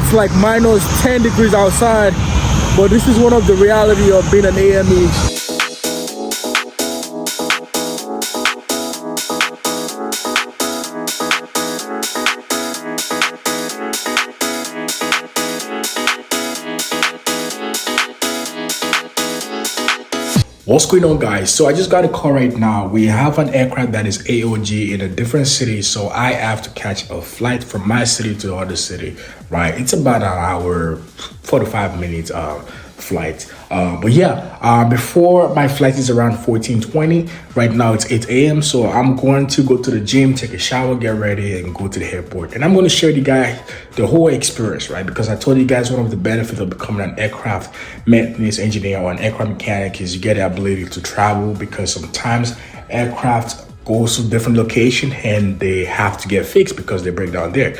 It's like minus 10 degrees outside, but this is one of the reality of being an AME. What's going on, guys? So I just got a call right now. We have an aircraft that is AOG in a different city, so I have to catch a flight from my city to the other city, right? It's about an hour 45 minutes flight, but yeah, before my flight is around 14:20. Right now it's 8 a.m. so I'm going to go to the gym, take a shower, get ready, and go to the airport. And I'm going to share with you guys the whole experience, right? Because I told you guys one of the benefits of becoming an aircraft maintenance engineer or an aircraft mechanic is you get the ability to travel, because sometimes aircraft goes to different location and they have to get fixed because they break down there.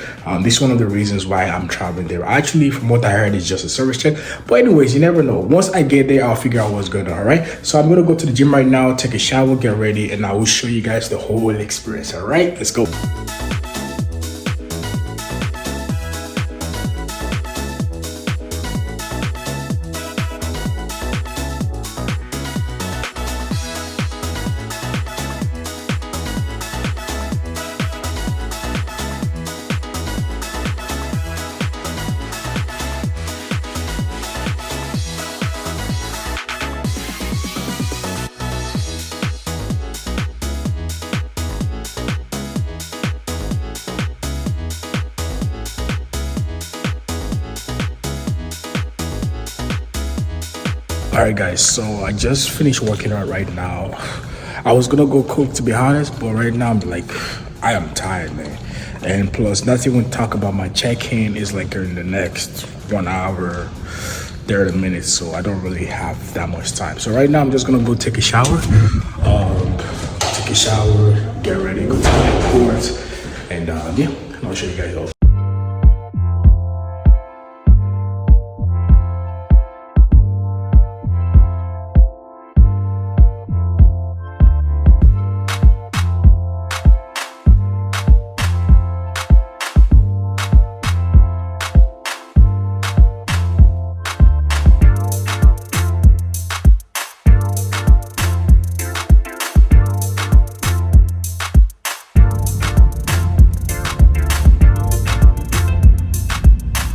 This is one of the reasons why I'm traveling there. Actually, from what I heard, it's just a service check, but anyways, you never know. Once I get there, I'll figure out what's going on. All right, so I'm gonna go to the gym right now, take a shower, get ready, and I will show you guys the whole experience. All right, let's go. All right, guys, so I just finished working out right now. I was gonna go cook, to be honest, but right now I'm like, I am tired, man. And plus, nothing we talk about my check-in is like in the next 1 hour 30 minutes, so I don't really have that much time. So right now I'm just gonna go take a shower, get ready, go to the airport, and yeah, I'll show you guys all.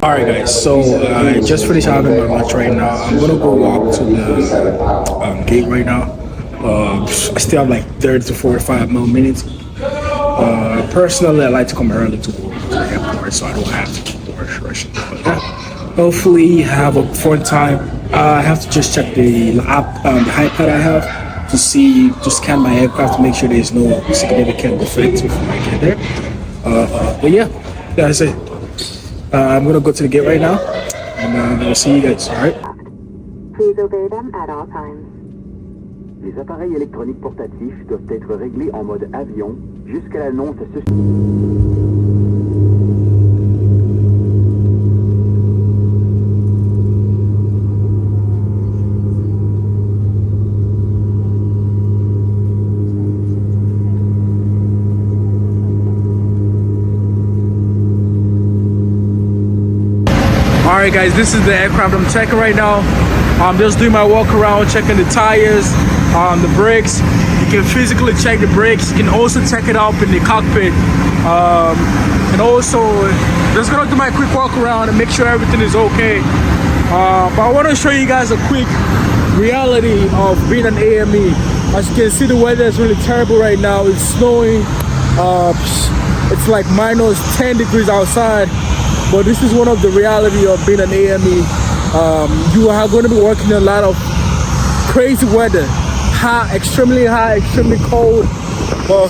All right, guys, so I just finished having my lunch right now. I'm gonna go walk to the gate right now. I still have like 30 to 45 more minutes. Personally, I like to come early to go to the airport, so I don't have to keep rushing. But yeah, hopefully have a fun time. I have to just check the app, the iPad I have, to see, to scan my aircraft to make sure there's no significant defects before I get there. But yeah, that's it. I'm gonna go to the gate right now, and I'll see you guys. All right. Please obey them at all times. Les appareils électroniques portatifs doivent être réglés en mode avion jusqu'à l'annonce de Alright, guys, this is the aircraft I'm checking right now. I'm just doing my walk around, checking the tires, the brakes. You can physically check the brakes. You can also check it up in the cockpit. And also, just gonna do my quick walk around and make sure everything is okay. But I want to show you guys a quick reality of being an AME. As you can see, the weather is really terrible right now. It's snowing. It's like minus 10 degrees outside. But this is one of the reality of being an AME. You are going to be working in a lot of crazy weather, hot, extremely cold. But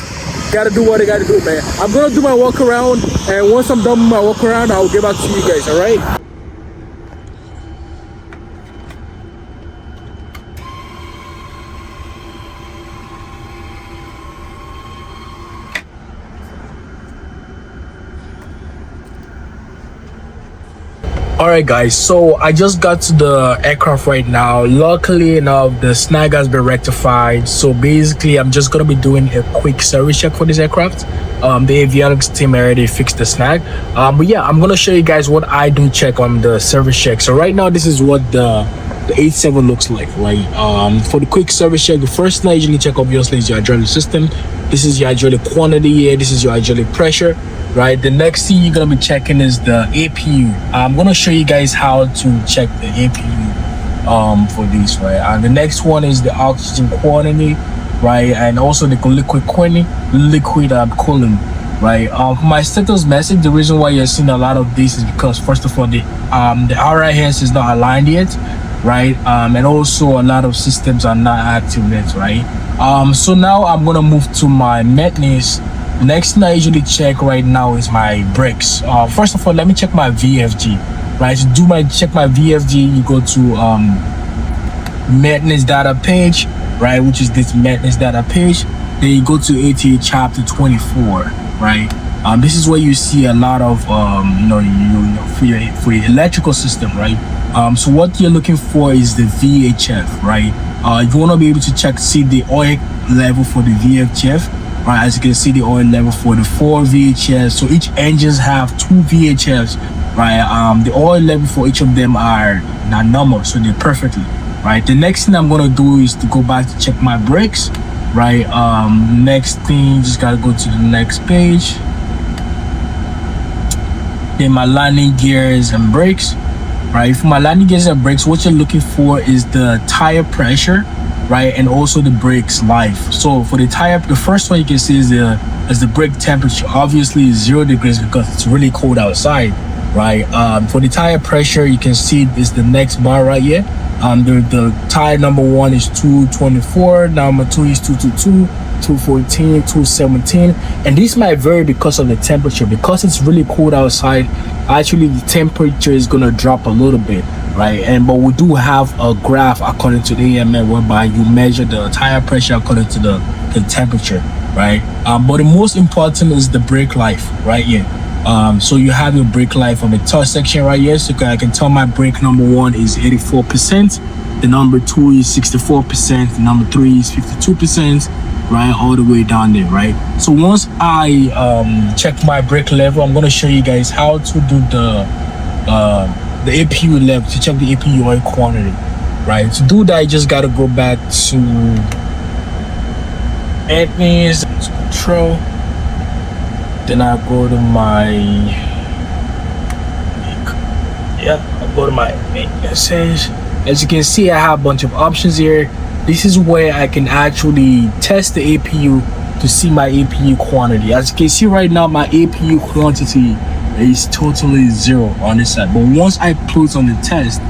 gotta do what I gotta do, man. I'm gonna do my walk around, and once I'm done with my walk around, I'll get back to you guys. All right. All right, guys, so I just got to the aircraft right now. Luckily enough, the snag has been rectified. So basically, I'm just gonna be doing a quick service check for this aircraft. The avionics team already fixed the snag. But yeah, I'm gonna show you guys what I do check on the service check. So right now, this is what the 87 looks like, right? For the quick service check, the first thing I usually check obviously is your hydraulic system. This is your hydraulic quantity here. This is your hydraulic pressure, right? The next thing you're gonna be checking is the APU. I'm gonna show you guys how to check the APU for this, right? And the next one is the oxygen quantity, right? And also the liquid quantity, liquid coolant, right? For my status message, the reason why you're seeing a lot of this is because first of all, the RIS is not aligned yet, right? And also a lot of systems are not active yet, right? So now I'm gonna move to my maintenance. Next thing I usually check right now is my brakes. First of all, let me check my VFG, right? To check my VFG, you go to maintenance data page, right? Which is this maintenance data page. Then you go to ATA chapter 24, right? This is where you see a lot of for your electrical system, right? So what you're looking for is the VHF, right? You want to be able to see the oil level for the VHF, right? As you can see, the oil level for the 4 VHFs. So each engines have 2 VHFs, right? The oil level for each of them are not normal, so they're perfectly, right? The next thing I'm gonna do is to go back to check my brakes, right? Next thing, just gotta go to the next page. Then my landing gears and brakes, right? For my landing gears and brakes, what you're looking for is the tire pressure, right? And also the brakes life. So for the tire, the first one you can see is the brake temperature. Obviously 0 degrees because it's really cold outside, right? For the tire pressure, you can see is the next bar right here. The tire number 1 is 224, number 2 is 222, 214, 217, and this might vary because of the temperature. Because it's really cold outside, actually the temperature is gonna drop a little bit, right? But we do have a graph according to the AML whereby you measure the tire pressure according to the temperature, right? But the most important is the brake life right here. So you have your brake life on the top section right here. So I can tell my brake number 1 is 84%, the number 2 is 64%, the number 3 is 52%, right? All the way down there, right? So once I check my brake level, I'm gonna show you guys how to do the APU level, to check the APU oil quantity, right? To do that, you just gotta go back to maintenance, control. Then I go to my I go to my maintenance. As you can see, I have a bunch of options here. This is where I can actually test the APU to see my APU quantity. As you can see right now, my APU quantity is totally 0 on this side. But once I put on the test,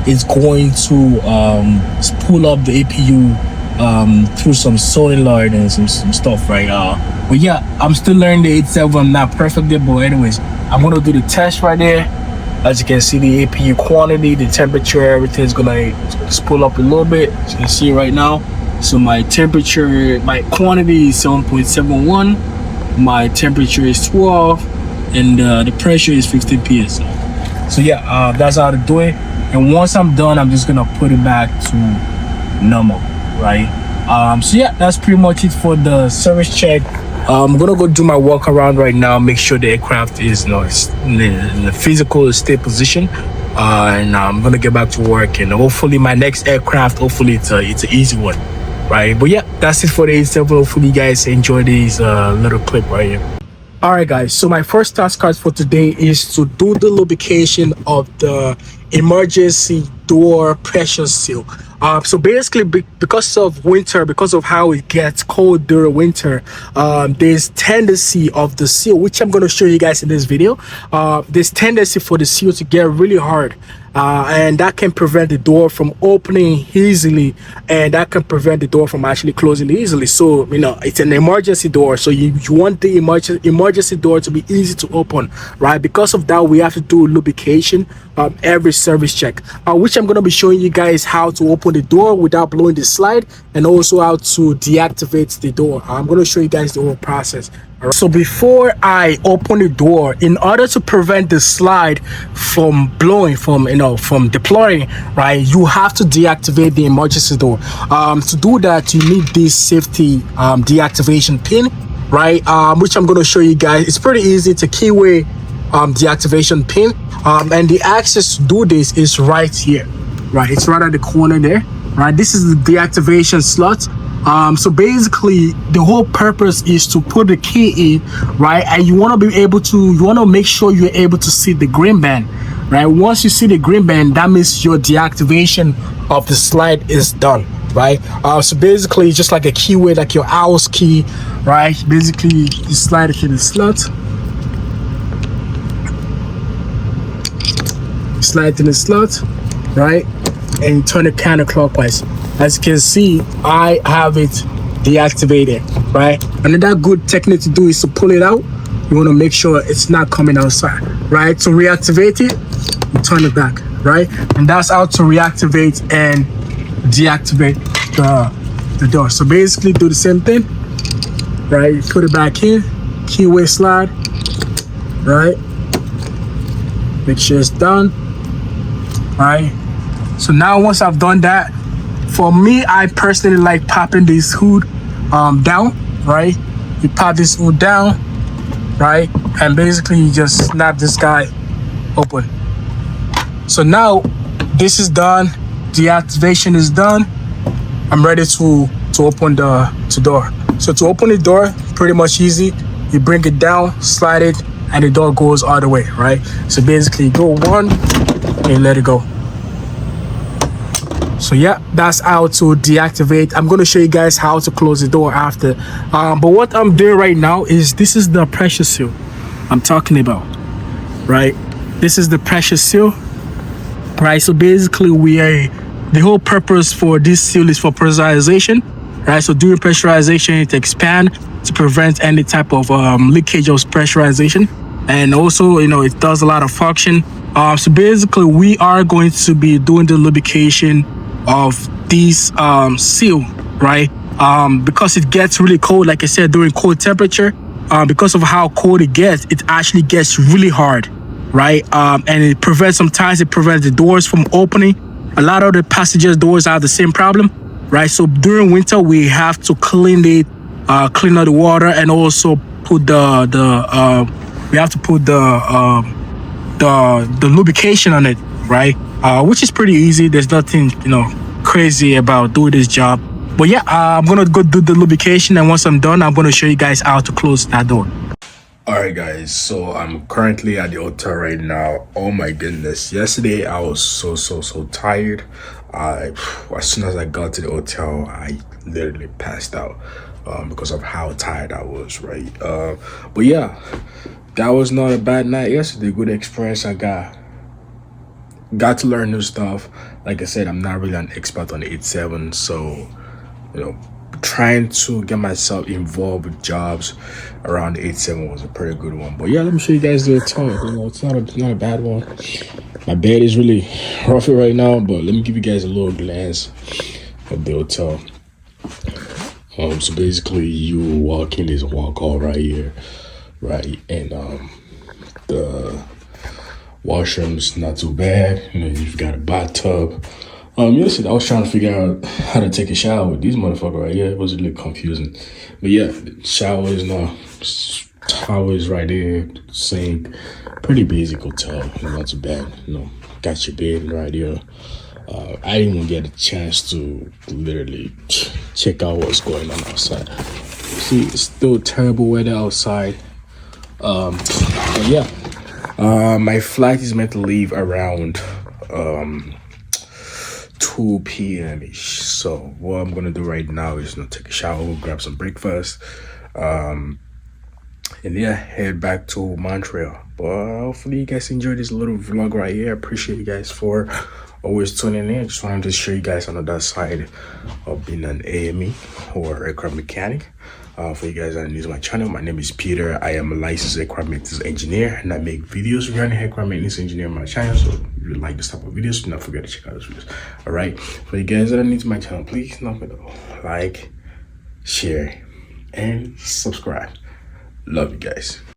it's going to spool up the APU through some solenoid and some stuff, right? But yeah, I'm still learning the 87. I'm not perfect there, but anyways, I'm gonna do the test right there. As you can see, the APU quantity, the temperature, everything's gonna spool up a little bit, as you can see right now. So my temperature, my quantity is 7.71, my temperature is 12, and the pressure is 15 psi. So yeah, that's how to do it. And once I'm done, I'm just gonna put it back to normal, right? So yeah, that's pretty much it for the service check. I'm gonna go do my walk around right now, make sure the aircraft is in the physical state position, and I'm gonna get back to work. And hopefully my next aircraft, hopefully it's an easy one, right? But yeah, that's it for the 87. Hopefully you guys enjoy this little clip right here. Alright guys, so my first task for today is to do the lubrication of the emergency door pressure seal. So basically, because of winter, because of how it gets cold during winter, there's tendency of the seal, which I'm going to show you guys in this video. There's tendency for the seal to get really hard, and that can prevent the door from opening easily, and that can prevent the door from actually closing easily. So it's an emergency door, so you want the emergency door to be easy to open, right? Because of that, we have to do lubrication every service check, which I'm going to be showing you guys how to open the door without blowing the slide, and also how to deactivate the door. I'm going to show you guys the whole process. So before I open the door, in order to prevent the slide from blowing, from deploying, right, you have to deactivate the emergency door. To do that, you need this safety deactivation pin, right, which I'm going to show you guys. It's pretty easy. It's a keyway deactivation pin, and the access to do this is right here, right? It's right at the corner there, right? This is the deactivation slot. So basically the whole purpose is to put the key in, right? And you want to make sure you're able to see the green band, right? Once you see the green band, that means your deactivation of the slide is done, right? So basically just like a keyway, like your owl's key, right? Basically you slide it in the slot, slide it in the slot, right? And you turn it counterclockwise. As you can see, I have it deactivated, right? Another good technique to do is to pull it out. You want to make sure it's not coming outside, right? To reactivate it, you turn it back, right? And that's how to reactivate and deactivate the door. So basically do the same thing, right? You put it back in, keyway slide, right? Make sure it's done, right? So now once I've done that, for me, I personally like popping this hood down, right? You pop this hood down, right? And basically you just snap this guy open. So now this is done. Deactivation is done. I'm ready to open the door. So to open the door, pretty much easy. You bring it down, slide it, and the door goes all the way, right? So basically you go one and let it go. So yeah, that's how to deactivate. I'm going to show you guys how to close the door after. But what I'm doing right now is, this is the pressure seal I'm talking about, right? This is the pressure seal, right? So basically the whole purpose for this seal is for pressurization, right? So during pressurization, it expands to prevent any type of leakage of pressurization. And also, it does a lot of function. So basically we are going to be doing the lubrication of this seal, right? Because it gets really cold, like I said, during cold temperature, because of how cold it actually gets really hard, right? And sometimes it prevents the doors from opening. A lot of the passengers doors have the same problem, right? So during winter we have to clean out the water, and also put we have to put the lubrication on it, right? Which is pretty easy. There's nothing crazy about doing this job. But yeah, I'm gonna go do the lubrication, and once I'm done, I'm gonna show you guys how to close that door. All right, guys, so I'm currently at the hotel right now. Oh my goodness, yesterday I was so tired. As soon as I got to the hotel, I literally passed out because of how tired I was, right? But yeah, that was not a bad night yesterday. Good experience. I got to learn new stuff. Like I said, I'm not really an expert on the 87, so trying to get myself involved with jobs around the 87 was a pretty good one. But yeah, let me show you guys the hotel. It's not a bad one. My bed is really roughy right now, but let me give you guys a little glance of the hotel. So basically you walk in, there's a walk hall right here, right? And the washroom's not too bad. You've got a bathtub. Yesterday I was trying to figure out how to take a shower with these motherfuckers right here. It was a little confusing. But yeah, the shower is now, towel is right there, sink. Pretty basic hotel, not too bad. Got your bed right here. I didn't even get a chance to literally check out what's going on outside. See, it's still terrible weather outside. But yeah, my flight is meant to leave around 2 p.m. ish. So what I'm gonna do right now is take a shower, grab some breakfast, and yeah, head back to Montreal. But hopefully you guys enjoyed this little vlog right here. I appreciate you guys for always tuning in. Just wanted to show you guys another side of being an AME or aircraft mechanic. For you guys that are new to my channel, my name is Peter. I am a licensed aircraft maintenance engineer, and I make videos regarding aircraft maintenance engineer on my channel. So if you like this type of videos, do not forget to check out those videos. All right, for you guys that are new to my channel, please don't forget to like, share, and subscribe. Love you guys.